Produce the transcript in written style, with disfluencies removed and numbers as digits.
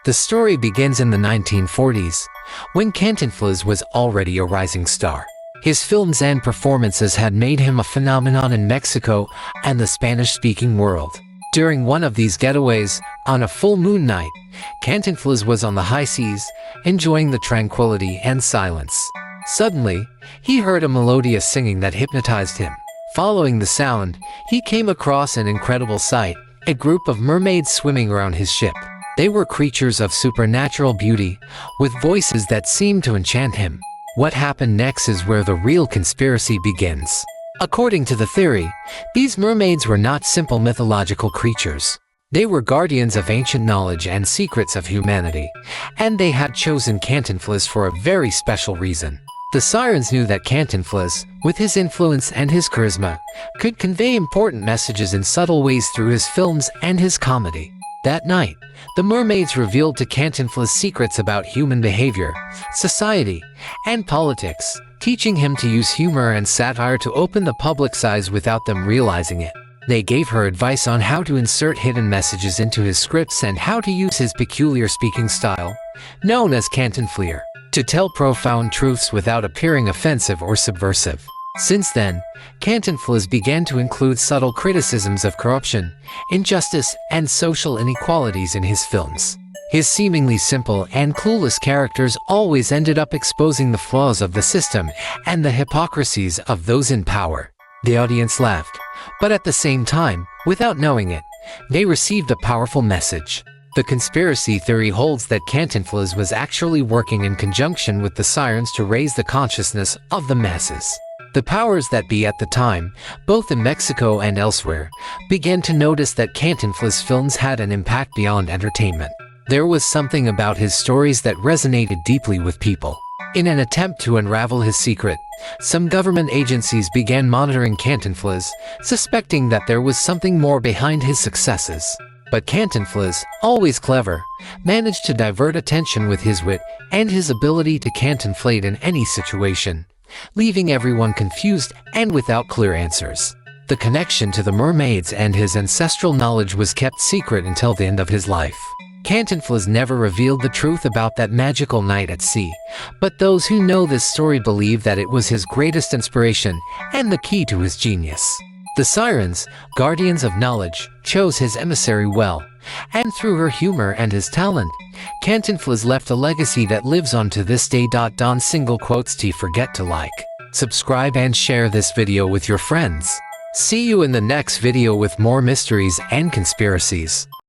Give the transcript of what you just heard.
The story begins in the 1940s, when Cantinflas was already a rising star. His films and performances had made him a phenomenon in Mexico and the Spanish-speaking world. During one of these getaways, on a full moon night, Cantinflas was on the high seas, enjoying the tranquility and silence. Suddenly, he heard a melodious singing that hypnotized him. Following the sound, he came across an incredible sight, a group of mermaids swimming around his ship. They were creatures of supernatural beauty, with voices that seemed to enchant him. What happened next is where the real conspiracy begins. According to the theory, these mermaids were not simple mythological creatures. They were guardians of ancient knowledge and secrets of humanity, and they had chosen Cantinflas for a very special reason. The sirens knew that Cantinflas, with his influence and his charisma, could convey important messages in subtle ways through his films and his comedy. That night, the mermaids revealed to Cantinflas secrets about human behavior, society, and politics, teaching him to use humor and satire to open the public's eyes without them realizing it. They gave her advice on how to insert hidden messages into his scripts and how to use his peculiar speaking style, known as Cantinflier, to tell profound truths without appearing offensive or subversive. Since then, Cantinflas began to include subtle criticisms of corruption, injustice, and social inequalities in his films. His seemingly simple and clueless characters always ended up exposing the flaws of the system and the hypocrisies of those in power. The audience laughed, but at the same time, without knowing it, they received a powerful message. The conspiracy theory holds that Cantinflas was actually working in conjunction with the sirens to raise the consciousness of the masses. The powers that be at the time, both in Mexico and elsewhere, began to notice that Cantinflas' films had an impact beyond entertainment. There was something about his stories that resonated deeply with people. In an attempt to unravel his secret, some government agencies began monitoring Cantinflas, suspecting that there was something more behind his successes. But Cantinflas, always clever, managed to divert attention with his wit and his ability to cantinflate in any situation, leaving everyone confused and without clear answers. The connection to the mermaids and his ancestral knowledge was kept secret until the end of his life. Cantinflas never revealed the truth about that magical night at sea, but those who know this story believe that it was his greatest inspiration and the key to his genius. The sirens, guardians of knowledge, chose his emissary well, and through her humor and his talent, Cantinflas left a legacy that lives on to this day. Don't forget to like, subscribe and share this video with your friends. See you in the next video with more mysteries and conspiracies.